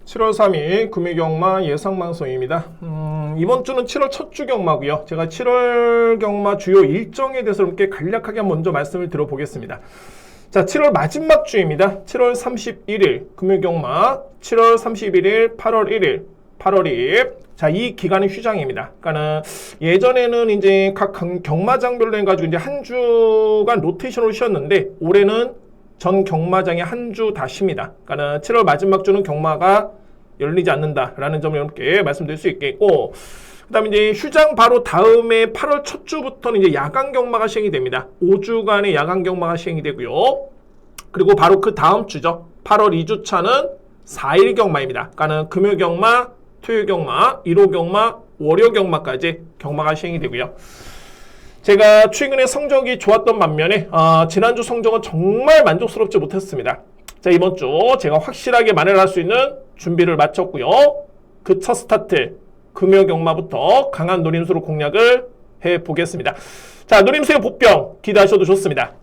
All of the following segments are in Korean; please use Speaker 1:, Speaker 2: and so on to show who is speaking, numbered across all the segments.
Speaker 1: 7월 3일 금요경마 예상방송입니다. 이번 주는 7월 첫 주 경마고요. 제가 7월 경마 주요 일정에 대해서 이렇게 간략하게 먼저 말씀을 드려보겠습니다. 자, 7월 마지막 주입니다. 7월 31일 금요경마, 7월 31일, 8월 1일, 8월 2일. 자, 이 기간은 휴장입니다. 그러니까는 예전에는 이제 각 경마장별로 해가지고 이제 한 주간 로테이션으로 쉬었는데 올해는 전 경마장에 한 주 다 쉽니다. 그러니까 7월 마지막 주는 경마가 열리지 않는다라는 점을 이렇게 말씀드릴 수 있겠고, 그 다음에 이제 휴장 바로 다음에 8월 첫 주부터는 이제 야간 경마가 시행이 됩니다. 5주간의 야간 경마가 시행이 되고요. 그리고 바로 그 다음 주죠. 8월 2주차는 4일 경마입니다. 그러니까 금요 경마, 토요일 경마, 일요 경마, 월요 경마까지 경마가 시행이 되고요. 제가 최근에 성적이 좋았던 반면에 지난주 성적은 정말 만족스럽지 못했습니다. 자, 이번 주 제가 확실하게 만회할 수 있는 준비를 마쳤고요. 그 첫 스타트 금요 경마부터 강한 노림수로 공략을 해보겠습니다. 자, 노림수의 복병 기대하셔도 좋습니다.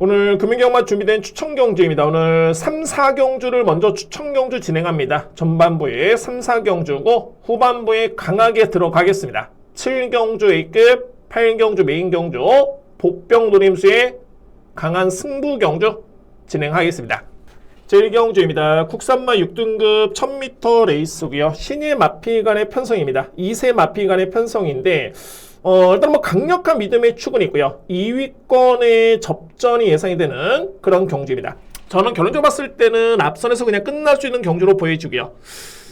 Speaker 1: 오늘 금요 경마 준비된 추천 경주입니다. 오늘 3, 4경주를 먼저 추천 경주 진행합니다. 전반부에 3, 4경주고 후반부에 강하게 들어가겠습니다. 7경주 A급 8경주 메인 경주, 복병 노림수의 강한 승부 경주 진행하겠습니다. 제1경주입니다. 국산마 6등급 1000m 레이스고요. 신예 마필간의 편성입니다. 2세 마필간의 편성인데 일단 강력한 믿음의 축은 있고요. 2위권의 접전이 예상이 되는 그런 경주입니다. 저는 결론적으로 봤을 때는 앞선에서 그냥 끝날 수 있는 경주로 보여주고요.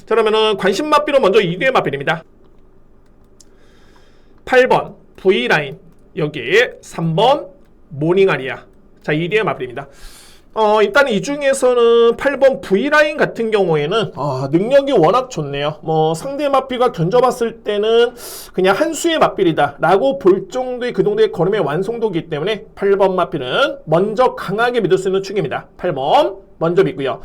Speaker 1: 자, 그러면은 관심 마필은 먼저 2위의 마필입니다. 8번 V라인, 여기에 3번 모닝아리아. 자, 2위의 마필입니다. 일단 이 중에서는 8번 V라인 같은 경우에는 능력이 워낙 좋네요. 상대 마필과 견져봤을 때는 그냥 한 수의 마필이다 라고 볼 정도의 그 정도의 걸음의 완성도이기 때문에 8번 마필은 먼저 강하게 믿을 수 있는 축입니다. 8번 먼저 믿고요.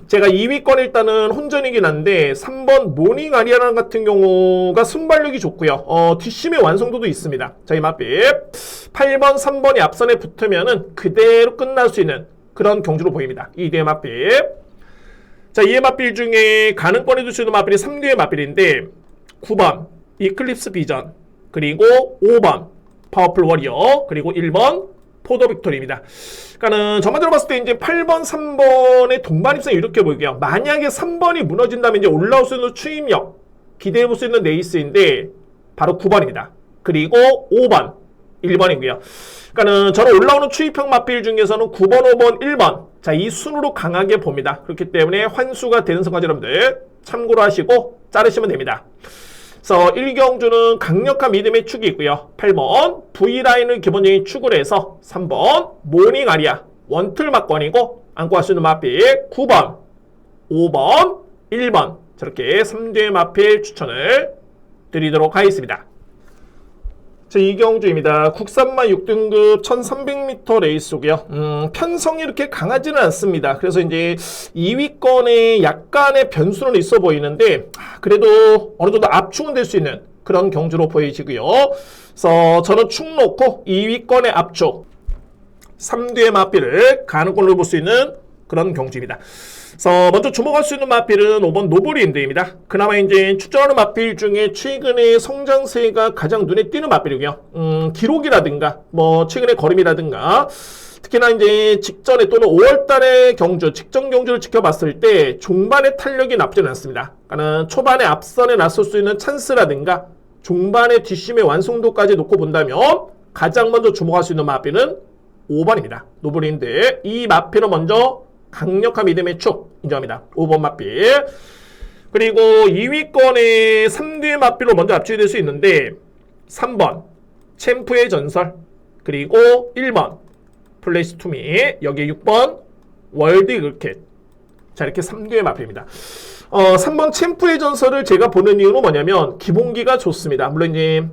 Speaker 1: 제가 2위권 일단은 혼전이긴 한데 3번 모닝 아리아랑 같은 경우가 순발력이 좋고요. 뒷심의 완성도도 있습니다. 자, 이 마필 8번, 3번이 앞선에 붙으면은 그대로 끝날 수 있는 그런 경주로 보입니다. 2뒤의 마필. 자, 2의 마필 중에 가능권에 둘 수 있는 마필이 3뒤의 마필인데 9번 이클립스 비전, 그리고 5번 파워풀 워리어, 그리고 1번 포더 빅토리입니다. 그러니까는 전반적으로 봤을 때 이제 8번, 3번의 동반 입성이 이렇게 보이고요. 만약에 3번이 무너진다면 이제 올라올 수 있는 추임력 기대해 볼 수 있는 레이스인데 바로 9번입니다. 그리고 5번, 1번이고요. 그러니까는 저는 올라오는 추입형 마필 중에서는 9번, 5번, 1번. 자, 이 순으로 강하게 봅니다. 그렇기 때문에 환수가 되는 선까지 여러분들 참고로 하시고 자르시면 됩니다. 그래서 1경주는 강력한 믿음의 축이 있고요. 8번 V라인을 기본적인 축으로 해서 3번 모닝 아리아 원틀 막권이고 안고 갈 수 있는 마필 9번, 5번, 1번 저렇게 3뒤의 마필 추천을 드리도록 하겠습니다. 자, 2경주입니다. 국산마 6등급 1300m 레이스고요. 편성이 이렇게 강하지는 않습니다. 그래서 이제 2위권에 약간의 변수는 있어 보이는데 그래도 어느 정도 압축은 될 수 있는 그런 경주로 보이시고요. 그래서 저는 축 놓고 2위권의 압축 3뒤의 마필을 가능권으로 볼 수 있는 그런 경주입니다. 그래서 먼저 주목할 수 있는 마필은 5번 노블인드입니다. 그나마 이제 출전하는 마필 중에 최근에 성장세가 가장 눈에 띄는 마필이고요. 기록이라든가 최근의 걸음이라든가 특히나 이제 직전에 또는 5월달의 경주, 직전 경주를 지켜봤을 때 종반의 탄력이 나쁘지는 않습니다. 그러니까 초반에 앞선에 나설 수 있는 찬스라든가 종반의 뒷심의 완성도까지 놓고 본다면 가장 먼저 주목할 수 있는 마필은 5번입니다. 노블인드. 이 마필은 먼저 강력한 믿음의 축 인정합니다. 5번 마필. 그리고 2위권의 3뒤의 마필로 먼저 압축이 될 수 있는데 3번 챔프의 전설, 그리고 1번 플레이스 투미, 여기에 6번 월드 이글캣. 자, 이렇게 3뒤의 마필입니다. 3번 챔프의 전설을 제가 보는 이유는 뭐냐면 기본기가 좋습니다. 물론 이제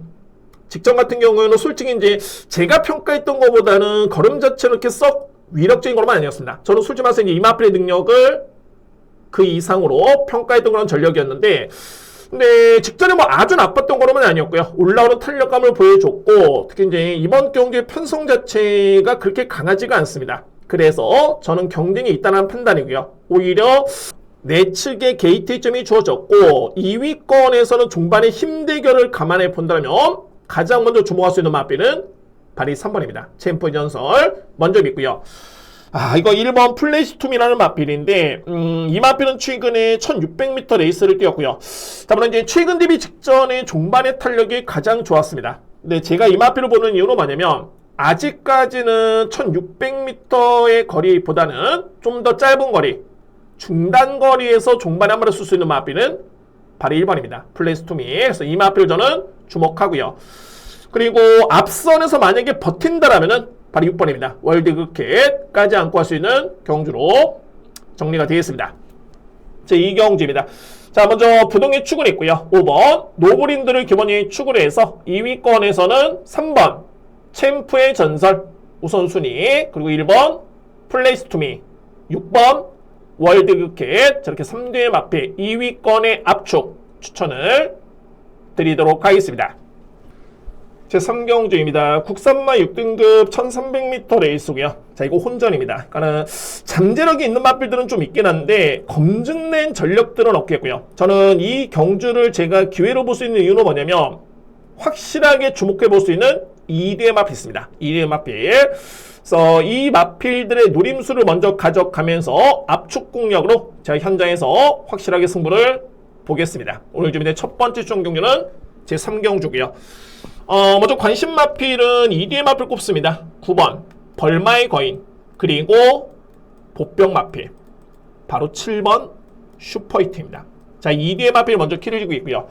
Speaker 1: 직전 같은 경우에는 솔직히 이제 제가 평가했던 것보다는 걸음 자체는 이렇게 썩 위력적인 것만 아니었습니다. 저는 솔직히 말해서 이제 이 마필의 능력을 그 이상으로 평가했던 그런 전력이었는데, 근데 직전에 아주 나빴던 거는 아니었고요. 올라오는 탄력감을 보여줬고, 특히 이제 이번 경기의 편성 자체가 그렇게 강하지가 않습니다. 그래서 저는 경쟁이 있다는 판단이고요. 오히려 내측에 게이트점이 주어졌고 2위권에서는 종반의 힘 대결을 감안해 본다면 가장 먼저 주목할 수 있는 마필은 바로 3번입니다. 챔프의 전설 먼저 믿고요. 이거 1번 플레이스툼이라는 마필인데 이 마필은 최근에 1600m 레이스를 뛰었고요. 다만 이제 최근 대비 직전에 종반의 탄력이 가장 좋았습니다. 근데 제가 이 마필을 보는 이유는 뭐냐면 아직까지는 1600m의 거리보다는 좀 더 짧은 거리, 중단 거리에서 종반에 한 번에 쓸 수 있는 마필은 바로 1번입니다. 플레이스툼이. 그래서 이 마필을 저는 주목하고요. 그리고 앞선에서 만약에 버틴다라면은 바로 6번입니다. 월드그캣까지 안고 할 수 있는 경주로 정리가 되겠습니다. 제2경주입니다. 자, 먼저 부동의 축은 있고요. 5번 노브린들을 기본이 축으로 해서 2위권에서는 3번 챔프의 전설 우선순위, 그리고 1번 플레이스투미, 6번 월드그캣, 저렇게 3대의 마필 2위권의 압축 추천을 드리도록 하겠습니다. 제3경주입니다. 국산마 6등급 1300m 레이스고요. 자, 이거 혼전입니다. 그러니까 잠재력이 있는 마필들은 좀 있긴 한데 검증된 전력들은 없겠고요. 저는 이 경주를 제가 기회로 볼 수 있는 이유는 뭐냐면 확실하게 주목해 볼 수 있는 2대의 마필이 있습니다. 2대의 마필. 그래서 이 마필들의 노림수를 먼저 가져가면서 압축 공략으로 제가 현장에서 확실하게 승부를 보겠습니다. 오늘 준비된 첫 번째 추천 경주는 제3경주고요. 먼저 관심 마필은 2D의 마필 꼽습니다. 9번 벌마의 거인, 그리고 보병 마필, 바로 7번 슈퍼히트입니다. 자, 2D의 마필 먼저 키를 쥐고 있고요.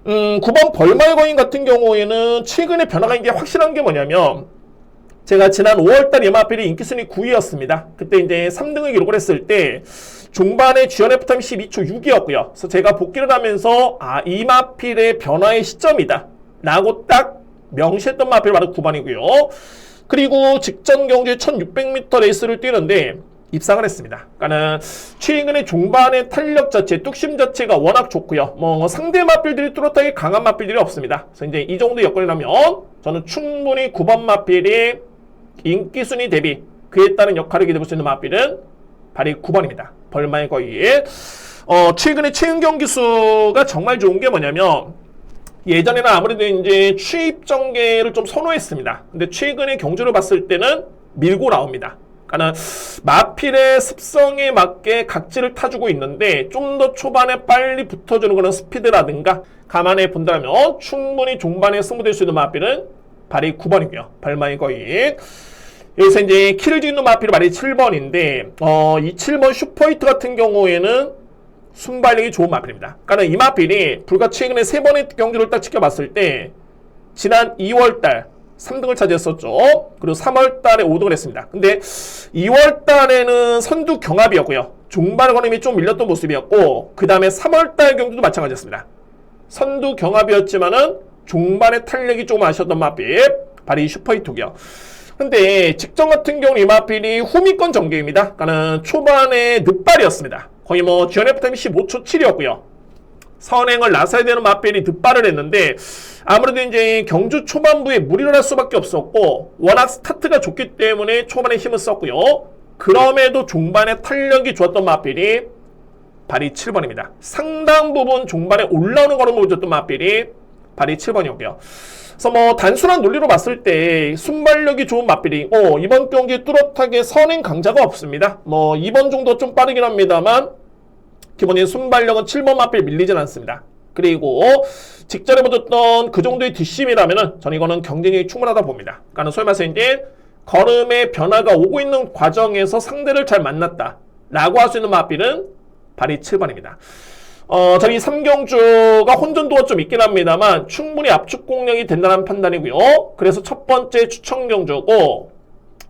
Speaker 1: 9번 벌마의 거인 같은 경우에는 최근에 변화가 있는 게 확실한 게 뭐냐면 제가 지난 5월달 이 마필이 인기순위 9위였습니다. 그때 이제 3등을 기록을 했을 때 종반의 GNF 타임 12초 6이었고요. 그래서 제가 복귀를 하면서 이 마필의 변화의 시점이다 라고 딱 명시했던 마필이 바로 9번이고요. 그리고 직전 경주에 1600m 레이스를 뛰는데 입상을 했습니다. 그러니까는 최근에 종반의 탄력 자체, 뚝심 자체가 워낙 좋고요. 상대 마필들이 뚜렷하게 강한 마필들이 없습니다. 그래서 이제 이 정도 여건이라면 저는 충분히 9번 마필이 인기 순위 대비 그에 따른 역할을 기대볼 수 있는 마필은 바로 9번입니다. 벌마의 거인. 최근에 최근 경기 수가 정말 좋은 게 뭐냐면 예전에는 아무래도 이제 추입 전개를 좀 선호했습니다. 근데 최근에 경주를 봤을 때는 밀고 나옵니다. 그러니까 마필의 습성에 맞게 각지를 타주고 있는데 좀 더 초반에 빨리 붙어주는 그런 스피드라든가 감안해 본다면 충분히 종반에 승부될 수 있는 마필은 바로 9번이고요. 벌마의 거인. 여기서 이제 키를 짓는 마필이 바로 7번인데 이 7번 슈퍼히트 같은 경우에는 순발력이 좋은 마필입니다. 그러니까 이 마필이 불과 최근에 3번의 경주를 딱 지켜봤을 때 지난 2월달 3등을 차지했었죠. 그리고 3월달에 5등을 했습니다. 근데 2월달에는 선두 경합이었고요. 종반 걸음이 좀 밀렸던 모습이었고 그 다음에 3월달 경주도 마찬가지였습니다. 선두 경합이었지만은 종반의 탄력이 조금 아쉬웠던 마필 바로 이 슈퍼히트고요. 근데 직전 같은 경우는 이 마필이 후미권 전개입니다. 그러니까 초반에 늦발이었습니다. 거의 GNF 타임 15초 7이었고요. 선행을 나서야 되는 마필이 늦발을 했는데 아무래도 이제 경주 초반부에 무리를 할 수밖에 없었고 워낙 스타트가 좋기 때문에 초반에 힘을 썼고요. 그럼에도 종반에 탄력이 좋았던 마필이 바로 7번입니다. 상당 부분 종반에 올라오는 걸음을 보여줬던 마필이 바로 7번이었고요. 그래서 단순한 논리로 봤을 때 순발력이 좋은 마필이 이번 경기에 뚜렷하게 선행 강자가 없습니다. 2번 정도 좀 빠르긴 합니다만 기본적인 순발력은 7번 마필 밀리진 않습니다. 그리고 직전에 보셨던 그 정도의 뒷심이라면은 저는 이거는 경쟁력이 충분하다 봅니다. 그러니까 소위 말해서 이제 걸음의 변화가 오고 있는 과정에서 상대를 잘 만났다 라고 할 수 있는 마필은 바로 7번입니다. 저희 3경주가 혼전도가 좀 있긴 합니다만 충분히 압축 공략이 된다는 판단이고요. 그래서 첫 번째 추천 경주고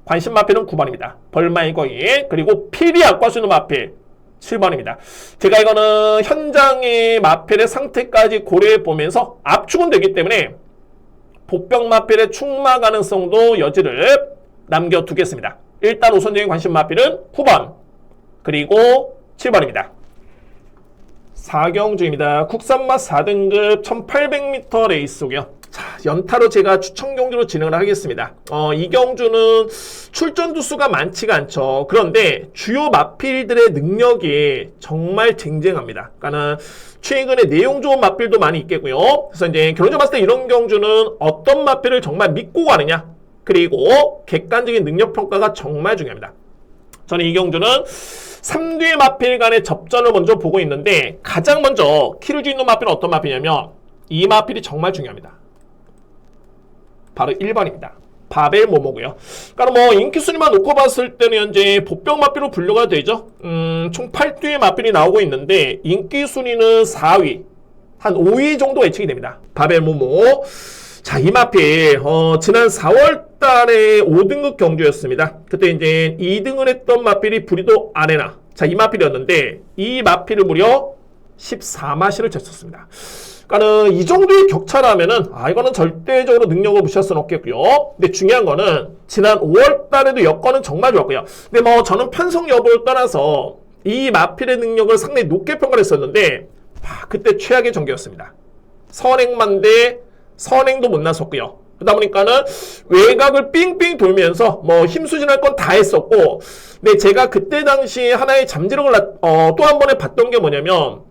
Speaker 1: 관심 마필은 9번입니다. 벌마의 거인, 그리고 필이 압구할 수 있는 마필 7번입니다. 제가 이거는 현장의 마필의 상태까지 고려해 보면서 압축은 되기 때문에 복병 마필의 충마 가능성도 여지를 남겨두겠습니다. 일단 우선적인 관심 마필은 9번 그리고 7번입니다. 4경주입니다. 국산마 4등급 1800m 레이스고요. 자, 연타로 제가 추천 경주로 진행을 하겠습니다. 이 경주는 출전 두수가 많지가 않죠. 그런데 주요 마필들의 능력이 정말 쟁쟁합니다. 그러니까는 최근에 내용 좋은 마필도 많이 있겠고요. 그래서 이제 결론적으로 봤을 때 이런 경주는 어떤 마필을 정말 믿고 가느냐, 그리고 객관적인 능력 평가가 정말 중요합니다. 저는 이 경주는 3뒤의 마필 간의 접전을 먼저 보고 있는데, 가장 먼저 키를 주 있는 마필은 어떤 마필이냐면 이 마필이 정말 중요합니다. 바로 1번입니다. 바벨 모모고요. 그러니까 뭐 인기 순위만 놓고 봤을 때는 현재 복병 마필로 분류가 되죠. 총 8뒤의 마필이 나오고 있는데 인기 순위는 4위, 한 5위 정도 예측이 됩니다. 바벨 모모. 자, 이 마필 지난 4월 달에 5등급 경주였습니다. 그때 이제 2등을 했던 마필이 브리도 아레나. 자, 이 마필이었는데 이 마필을 무려 14마시를 쳤었습니다. 그러니까는 이 정도의 격차라면은 이거는 절대적으로 능력을 무시할 수는 없겠고요. 근데 중요한 거는 지난 5월 달에도 여건은 정말 좋았고요. 근데 뭐 저는 편성 여부를 떠나서 이 마필의 능력을 상당히 높게 평가를 했었는데 그때 최악의 전개였습니다. 선행만대 선행도 못 나섰고요. 그러다 보니까는 외곽을 삥삥 돌면서 뭐 힘수진할 건 다 했었고, 근데 제가 그때 당시 하나의 잠재력을 또 한 번에 봤던 게 뭐냐면,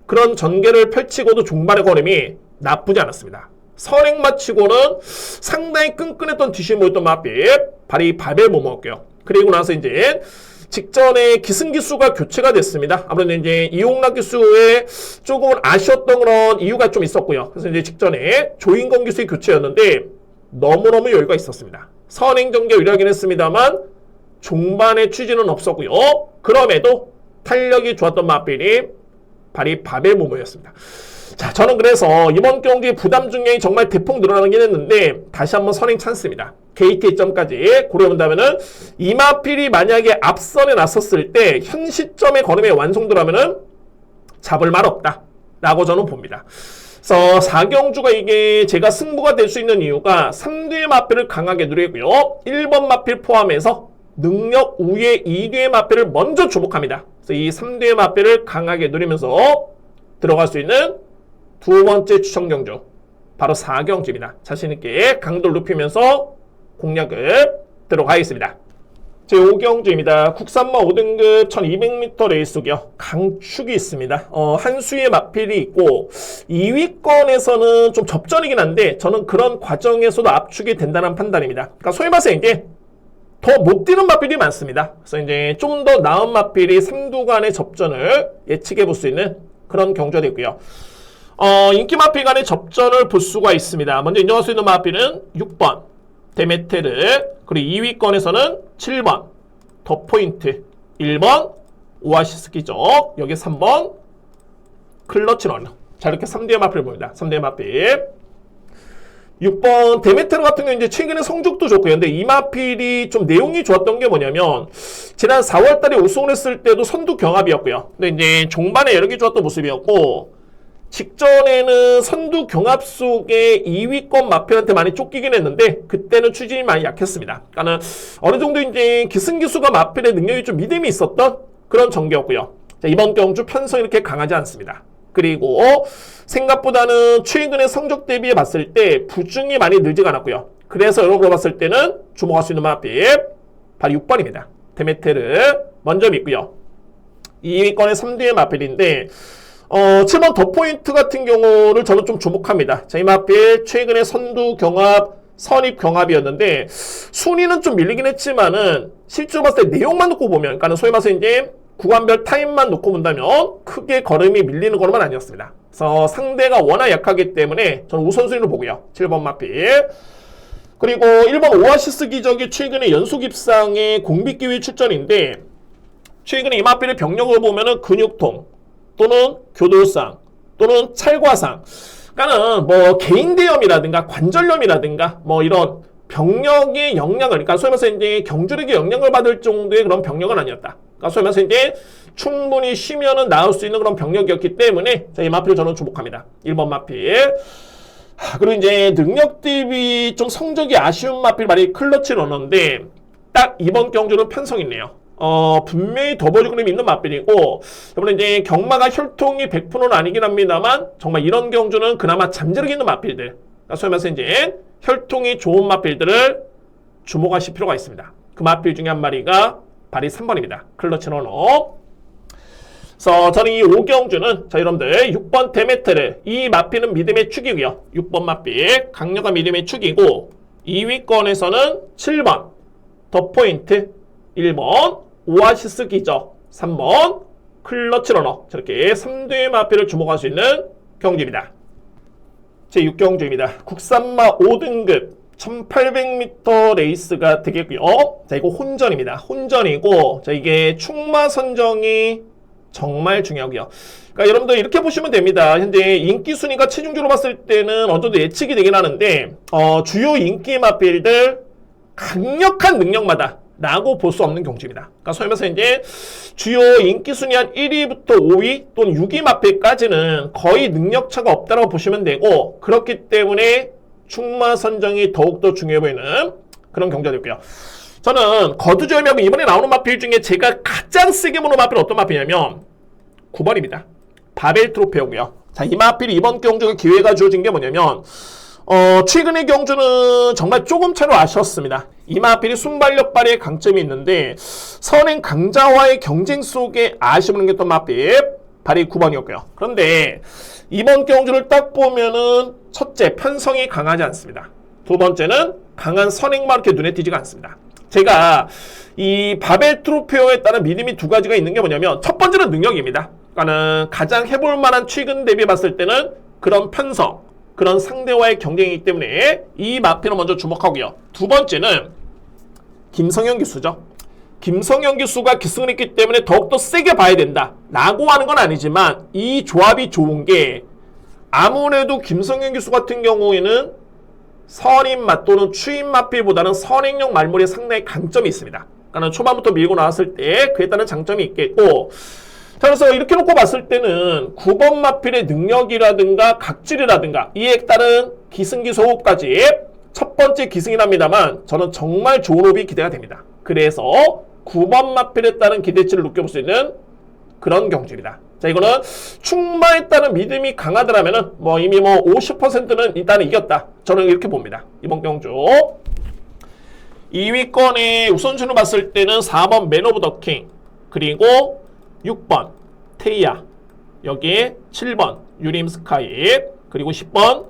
Speaker 1: 그런 전개를 펼치고도 종발의 걸음이 나쁘지 않았습니다. 선행 마치고는 상당히 끈끈했던 뒷심모였던 마필, 바로 이 바벨 모모였고요. 그리고 나서 이제 직전에 기승기수가 교체가 됐습니다. 아무래도 이제 이용락 기수에 조금 아쉬웠던 그런 이유가 좀 있었고요. 그래서 이제 직전에 조인건 기수의 교체였는데 너무너무 여유가 있었습니다. 선행 전개 유리하긴 했습니다만 종반의 취지는 없었고요. 그럼에도 탄력이 좋았던 마필이 바로 이 바벨 모모였습니다. 자, 저는 그래서 이번 경기의 부담 중량이 정말 대폭 늘어나긴 했는데 다시 한번 선행 찬스입니다. 게이트 2점까지 고려해본다면은 이 마필이 만약에 앞선에 나섰을 때 현 시점의 걸음의 완성도라면은 잡을 말 없다 라고 저는 봅니다. 그래서 4경주가 이게 제가 승부가 될 수 있는 이유가 3뒤의 마필을 강하게 누리고요. 1번 마필 포함해서 능력 우위의 2뒤의 마필을 먼저 주목합니다. 그래서 이 3뒤의 마필을 강하게 누리면서 들어갈 수 있는 두 번째 추천 경주, 바로 4경주입니다. 자신있게 강도를 높이면서 공략을 들어가겠습니다. 제 5경주입니다. 국산마 5등급 1200m 레이스고요. 강축이 있습니다. 한 수의 마필이 있고 2위권에서는 좀 접전이긴 한데 저는 그런 과정에서도 압축이 된다는 판단입니다. 그러니까 소위 말해서 이제 더 못 뛰는 마필이 많습니다. 그래서 이제 좀 더 나은 마필이 3두 간의 접전을 예측해 볼 수 있는 그런 경주가 되고요. 인기 마필 간의 접전을 볼 수가 있습니다. 먼저 인정할 수 있는 마필은 6번 데메테르, 그리고 2위권에서는 7번 더포인트, 1번 오아시스 기적, 여기 3번 클러치런. 자, 이렇게 3대의 마필을 보입니다. 3대의 마필. 6번 데메테르 같은 경우는 이제 최근에 성적도 좋고요. 근데 이 마필이 좀 내용이 좋았던 게 뭐냐면 지난 4월 달에 우승을 했을 때도 선두 경합이었고요. 근데 이제 종반에 여러 개 좋았던 모습이었고 직전에는 선두 경합 속에 2위권 마필한테 많이 쫓기긴 했는데 그때는 추진이 많이 약했습니다. 그러니까는 어느 정도 이제 기승기수가 마필의 능력이 좀 믿음이 있었던 그런 전개였고요. 자, 이번 경주 편성이 이렇게 강하지 않습니다. 그리고 생각보다는 최근의 성적 대비해 봤을 때 부중이 많이 늘지가 않았고요. 그래서 여러분으로 봤을 때는 주목할 수 있는 마필 바로 6번입니다. 데메테르 먼저 믿고요. 2위권의 3뒤의 마필인데 7번 더포인트 같은 경우를 저는 좀 주목합니다. 자, 이 마필 최근에 선두 경합, 선입 경합이었는데 순위는 좀 밀리긴 했지만은 실제로 봤을 때 내용만 놓고 보면, 그러니까 소위 말해서 이제 구간별 타임만 놓고 본다면 크게 걸음이 밀리는 걸음은 아니었습니다. 그래서 상대가 워낙 약하기 때문에 저는 우선순위로 보고요. 7번 마필. 그리고 1번 오아시스 기적이 최근에 연속 입상의 공비기회 출전인데 최근에 이 마필의 병력을 보면은 근육통 또는 교돌상 또는 찰과상, 그러니까는 뭐 개인대염이라든가 관절염이라든가 뭐 이런 병력의 영향을, 그러니까 소위 말해서 이제 경주력의 영향을 받을 정도의 그런 병력은 아니었다. 그러니까 소위 말해서 이제 충분히 쉬면은 나을 수 있는 그런 병력이었기 때문에 이 마필을 저는 주목합니다. 1번 마필. 그리고 이제 능력 대비 좀 성적이 아쉬운 마필 말이 클러치 러너인데 딱 이번 경주는 편성이 있네요. 분명히 더버리그램이 있는 마필이고, 여러분 이제 경마가 혈통이 100%는 아니긴 합니다만 정말 이런 경주는 그나마 잠재력 있는 마필들, 소위 말해서 이제 혈통이 좋은 마필들을 주목하실 필요가 있습니다. 그 마필 중에 한 마리가 발이 3번입니다. 클러치 러너. 그래서 저는 이 5경주는 자 여러분들 6번 데메테르 이 마필은 믿음의 축이고요. 6번 마필 강력한 믿음의 축이고 2위권에서는 7번 더 포인트 1번 오아시스 기적 3번 클러치 러너 저렇게 3대의 마필을 주목할 수 있는 경주입니다. 제6경주입니다. 국산마 5등급 1800m 레이스가 되겠고요. 자 이거 혼전입니다. 혼전이고 자 이게 충마 선정이 정말 중요하고요. 그러니까 여러분들 이렇게 보시면 됩니다. 현재 인기 순위가 체중주로 봤을 때는 어느 정도 예측이 되긴 하는데 주요 인기 마필들 강력한 능력마다 라고 볼 수 없는 경주입니다. 그러니까 소위 말해서 이제 주요 인기 순위 한 1위부터 5위 또는 6위 마필까지는 거의 능력차가 없다고 보시면 되고 그렇기 때문에 충마 선정이 더욱더 중요해 보이는 그런 경주가 되고요. 저는 거두절미하고 이번에 나오는 마필 중에 제가 가장 세게 보는 마필은 어떤 마필이냐면 9번입니다. 바벨 트로페오고요. 자, 이 마필이 이번 경주가 기회가 주어진 게 뭐냐면 최근의 경주는 정말 조금 차로 아쉬웠습니다. 이 마필이 순발력 발휘의 강점이 있는데 선행 강자와의 경쟁 속에 아쉬움을 느꼈던 마필 발이 9번이었고요. 그런데 이번 경주를 딱 보면은 첫째 편성이 강하지 않습니다. 두 번째는 강한 선행만 이렇게 눈에 띄지가 않습니다. 제가 이 바벨 트로페오에 따른 믿음이 두 가지가 있는 게 뭐냐면 첫 번째는 능력입니다. 그러니까는 가장 해볼 만한 최근 대비 봤을 때는 그런 편성, 그런 상대와의 경쟁이기 때문에 이 마필을 먼저 주목하고요. 두 번째는 김성현 기수죠. 김성현 기수가 기승을 했기 때문에 더욱더 세게 봐야 된다 라고 하는 건 아니지만 이 조합이 좋은 게 아무래도 김성현 기수 같은 경우에는 선임맛 또는 추임마필보다는 선행력 말물에 상당히 강점이 있습니다. 그러니까 초반부터 밀고 나왔을 때 그에 따른 장점이 있겠고 자 그래서 이렇게 놓고 봤을 때는 9번 마필의 능력이라든가 각질이라든가 이에 따른 기승기소 호흡까지 첫 번째 기승이랍니다만 저는 정말 좋은 호흡이 기대가 됩니다. 그래서 9번 마필에 따른 기대치를 느껴볼 수 있는 그런 경주입니다. 자 이거는 충마에 따른 믿음이 강하더라면은 이미 50%는 일단 이겼다. 저는 이렇게 봅니다. 이번 경주 2위권의 우선순위로 봤을 때는 4번 맨 오브 더 킹 그리고 6번 테이야 여기에 7번 유림 스카이 그리고 10번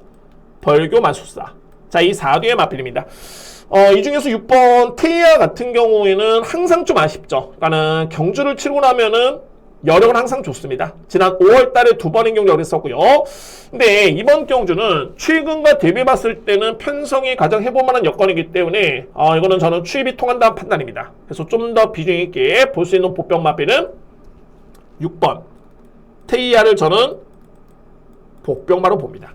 Speaker 1: 벌교 마술사 자 이 4뒤의 마필입니다. 이 중에서 6번 테이야 같은 경우에는 항상 좀 아쉽죠. 그러니까는 경주를 치르고 나면은 여력은 항상 좋습니다. 지난 5월 달에 2번의 경주를 했었고요. 근데 이번 경주는 최근과 대비해봤을 때는 편성이 가장 해볼만한 여건이기 때문에 이거는 저는 추입이 통한다는 판단입니다. 그래서 좀 더 비중 있게 볼 수 있는 보병 마필은 6번 테이야를 저는 복병마로 봅니다.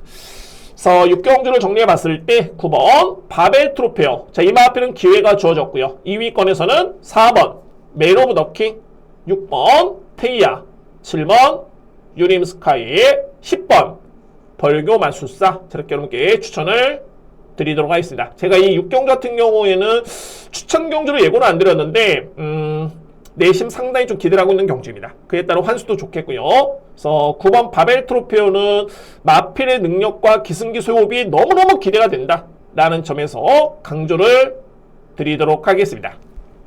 Speaker 1: 그래서 6경주를 정리해봤을 때 9번 바벨 트로페오 자 이 마필은 기회가 주어졌고요. 2위권에서는 4번 맨 오브 더 킹 6번 테이야 7번 유림 스카이 10번 벌교 마술사 저렇게 여러분께 추천을 드리도록 하겠습니다. 제가 이 6경주 같은 경우에는 추천 경주를 예고는 안 드렸는데 내심 상당히 좀 기대를 하고 있는 경주입니다. 그에 따른 환수도 좋겠고요. 그래서 9번 바벨 트로페오는 마필의 능력과 기승기소 호흡이 너무너무 기대가 된다 라는 점에서 강조를 드리도록 하겠습니다.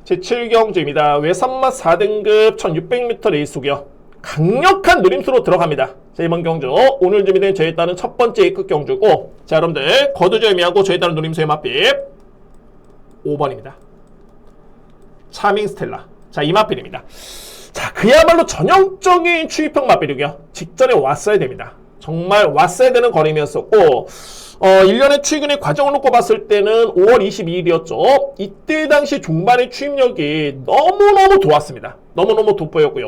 Speaker 1: 제7경주입니다. 외산마 4등급 1600m 레이스고요. 강력한 누림수로 들어갑니다. 자, 이번 경주 오늘 준비된 저에 따른 첫 번째 A급 경주고 자 여러분들 거두절미하고 저에 따른 누림수의 마필 5번입니다. 차밍 스텔라 자 이 마필입니다. 자 그야말로 전형적인 추입형 마필이고요. 직전에 왔어야 됩니다. 정말 왔어야 되는 걸음이었었고 1년의 최근의 과정을 놓고 봤을 때는 5월 22일이었죠. 이때 당시 중반의 추임력이 너무너무 좋았습니다. 너무너무 돋보였고요.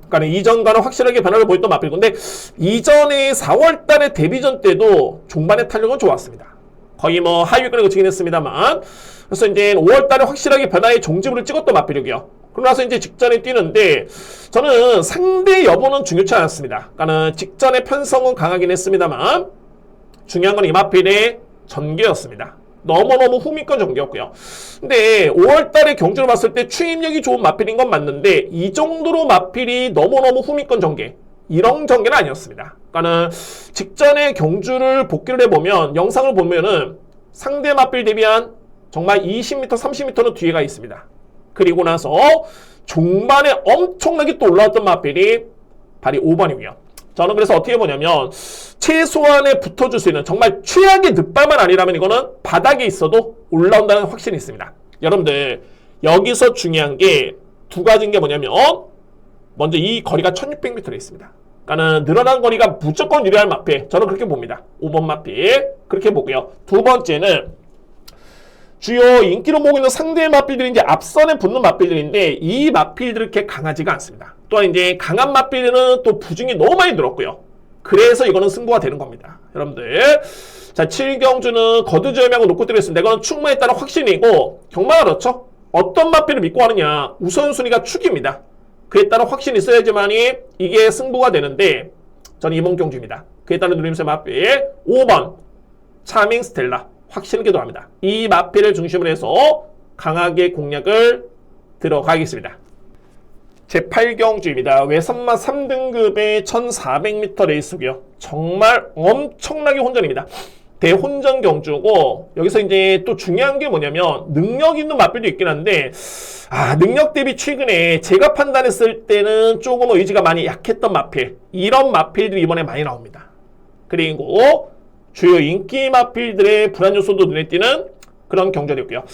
Speaker 1: 그러니까 이전과는 확실하게 변화를 보였던 마필. 근데 이전에 4월달에 데뷔전 때도 중반의 탄력은 좋았습니다. 거의 하위권에 그치긴 했습니다만 그래서 이제 5월달에 확실하게 변화의 종지부를 찍었던 마필이고요. 그러고 나서 이제 직전에 뛰는데 저는 상대 여부는 중요치 않았습니다. 그러니까 직전의 편성은 강하긴 했습니다만 중요한 건 이 마필의 전개였습니다. 너무너무 후미권 전개였고요. 근데 5월달에 경주를 봤을 때 추임력이 좋은 마필인 건 맞는데 이 정도로 마필이 너무너무 후미권 전개 이런 전개는 아니었습니다. 그러니까는 직전에 경주를 복귀를 해보면 영상을 보면은 상대 맞빌 대비한 정말 20m, 30m는 뒤에가 있습니다. 그리고 나서 종반에 엄청나게 또 올라왔던 맞빌이 발이 5번이고요. 저는 그래서 어떻게 보냐면 최소한에 붙어줄 수 있는 정말 최악의 늑발만 아니라면 이거는 바닥에 있어도 올라온다는 확신이 있습니다. 여러분들 여기서 중요한 게 두 가지인 게 뭐냐면 먼저 이 거리가 1600m에 있습니다. 그러니까는 늘어난 거리가 무조건 유리한 마필, 저는 그렇게 봅니다. 5번 마필 그렇게 보고요. 두 번째는 주요 인기로 모으고 있는 상대의 마필들이 이제 앞선에 붙는 마필들인데 이 마필들이 그렇게 강하지가 않습니다. 또한 이제 강한 마필들은 또 부중이 너무 많이 늘었고요. 그래서 이거는 승부가 되는 겁니다. 여러분들 자 7경주는 거두절미하고 놓고 때렸습니다. 이거는 충만에 따른 확신이고 경마가 그렇죠. 어떤 마필을 믿고 하느냐 우선순위가 축입니다. 그에 따른 확신이 있어야지만이 이게 승부가 되는데 저는 이번 경주입니다. 그에 따른 누림새 마필 5번 차밍 스텔라 확신 있게 들어갑니다. 이 마필을 중심으로 해서 강하게 공략을 들어가겠습니다. 제8경주입니다. 외선마 3등급의 1400m 레이스고요. 정말 엄청나게 혼전입니다. 대혼전 경주고 여기서 이제 또 중요한 게 뭐냐면 능력 있는 마필도 있긴 한데 능력 대비 최근에 제가 판단했을 때는 조금 의지가 많이 약했던 마필 이런 마필들이 이번에 많이 나옵니다. 그리고 주요 인기 마필들의 불안 요소도 눈에 띄는 그런 경주였고요.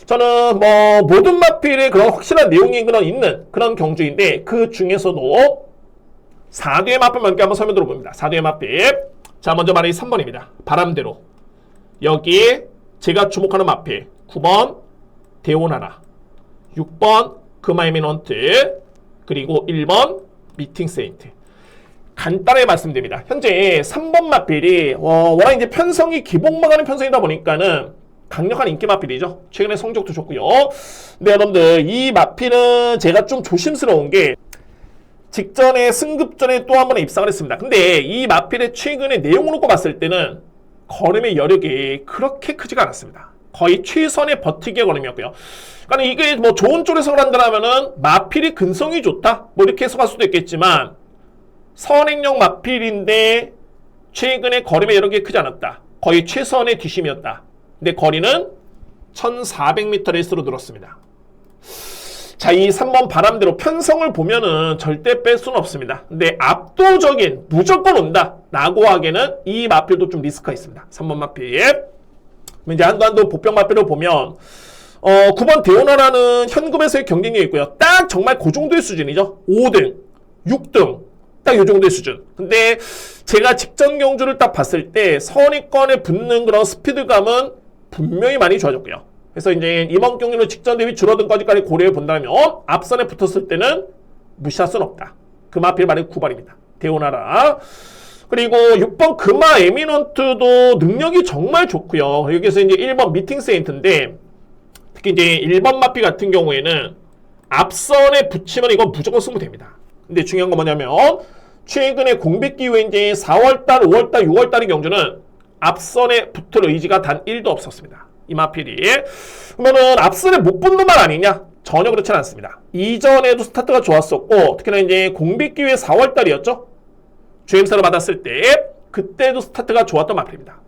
Speaker 1: 저는 뭐 모든 마필의 그런 확실한 내용이 있는 그런 경주인데 그 중에서도 4대의 마필 몇 개 한번 설명 들어봅니다. 4대의 마필 자 먼저 말이 3번입니다. 바람대로 여기에 제가 주목하는 마필 9번 대오나라 6번 그마이미넌트 그리고 1번 미팅 세인트 간단하게 말씀드립니다. 현재 3번 마필이 워낙 이제 편성이 기복막하는 편성이다 보니까는 강력한 인기 마필이죠. 최근에 성적도 좋고요. 근데 여러분들 이 마필은 제가 좀 조심스러운 게 직전에 승급전에 또 한 번에 입상을 했습니다. 근데 이 마필의 최근의 내용을 놓고 봤을 때는 걸음의 여력이 그렇게 크지가 않았습니다. 거의 최선의 버티기의 걸음이었고요. 그러니까 이게 뭐 좋은 쪽으로 해석을 한다면은 마필이 근성이 좋다 뭐 이렇게 해석할 수도 있겠지만 선행력 마필인데 최근에 걸음의 여력이 크지 않았다. 거의 최선의 뒷심이었다. 근데 거리는 1400m 레이스로 늘었습니다. 자, 이 3번 바람대로 편성을 보면은 절대 뺄 수는 없습니다. 근데 압도적인 무조건 온다 라고 하기에는 이 마필도 좀 리스크가 있습니다. 3번 마필 이제 한도 보병 마필을 보면 9번 대오나라는 현금에서의 경쟁력이 있고요. 딱 정말 그 정도의 수준이죠. 5등, 6등 딱 이 정도의 수준. 근데 제가 직전 경주를 딱 봤을 때 선위권에 붙는 그런 스피드감은 분명히 많이 좋아졌고요. 그래서 이제 이번 경기는 직전 대비 줄어든 것까지 고려해 본다면 앞선에 붙었을 때는 무시할 수는 없다. 그 마필 말이 9번입니다. 대오나라. 그리고 6번 금화 에미넌트도 능력이 정말 좋고요. 여기서 이제 1번 미팅 세인트인데 특히 이제 1번 마필 같은 경우에는 앞선에 붙이면 이건 무조건 승부됩니다. 근데 중요한 건 뭐냐면 최근에 공백 기후에 이제 4월달, 5월달, 6월달의 경주는 앞선에 붙을 의지가 단 1도 없었습니다. 이 마필이. 그러면은 앞선에 못 붙는 말 아니냐? 전혀 그렇지는 않습니다. 이전에도 스타트가 좋았었고 특히나 이제 공백 기후에 4월달이었죠. 주행사를 받았을 때 그때도 스타트가 좋았던 마필입니다.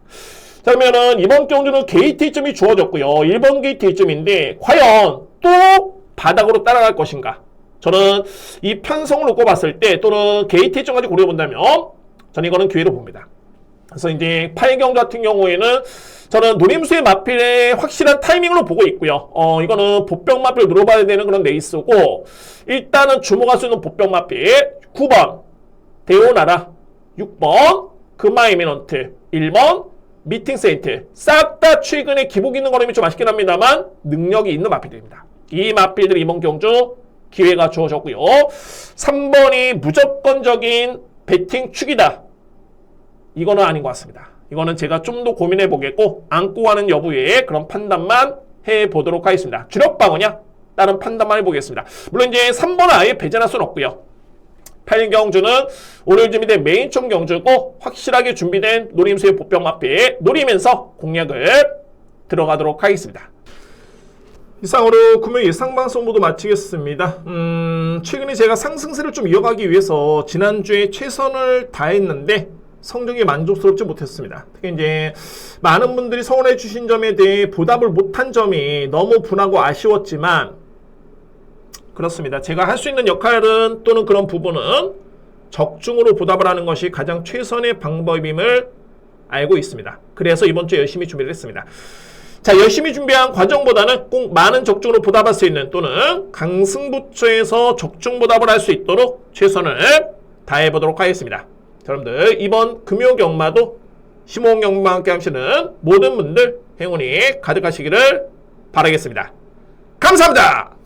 Speaker 1: 자 그러면은 이번 경주는 게이트 2점이 주어졌고요. 1번 게이트 2점인데 과연 또 바닥으로 따라갈 것인가? 저는 이 편성을 놓고 봤을 때 또는 게이트 2점까지 고려해본다면 저는 이거는 기회로 봅니다. 그래서 이제 8경주 같은 경우에는 저는 노림수의 마필의 확실한 타이밍으로 보고 있고요. 이거는 보병 마필을 눌러봐야 되는 그런 레이스고 일단은 주목할 수 있는 보병 마필 9번 대오나라 6번 금화에미넌트 1번 미팅 세인트 싹 다 최근에 기복 있는 걸음이 좀 아쉽긴 합니다만 능력이 있는 마필들입니다. 이 마필들이 이번 경주 기회가 주어졌고요. 3번이 무조건적인 배팅 축이다. 이거는 아닌 것 같습니다. 이거는 제가 좀 더 고민해 보겠고 안고 가는 여부에 그런 판단만 해보도록 하겠습니다. 주력 방어냐? 다른 판단만 해보겠습니다. 물론 이제 3번은 아예 배제할 수는 없고요. 8경주는 오늘 준비된 메인총 경주고 확실하게 준비된 노림수의 보병 마필 노리면서 공략을 들어가도록 하겠습니다. 이상으로 금요 예상 방송 모두 마치겠습니다. 최근에 제가 상승세를 좀 이어가기 위해서 지난주에 최선을 다했는데 성적이 만족스럽지 못했습니다. 특히 이제 많은 분들이 서운해 주신 점에 대해 보답을 못한 점이 너무 분하고 아쉬웠지만 그렇습니다. 제가 할 수 있는 역할은 또는 그런 부분은 적중으로 보답을 하는 것이 가장 최선의 방법임을 알고 있습니다. 그래서 이번 주에 열심히 준비를 했습니다. 자, 열심히 준비한 과정보다는 꼭 많은 적중으로 보답할 수 있는 또는 강승부처에서 적중 보답을 할 수 있도록 최선을 다해보도록 하겠습니다. 자, 여러분들 이번 금요경마도 심호흡경마와 함께 하시는 모든 분들 행운이 가득하시기를 바라겠습니다. 감사합니다.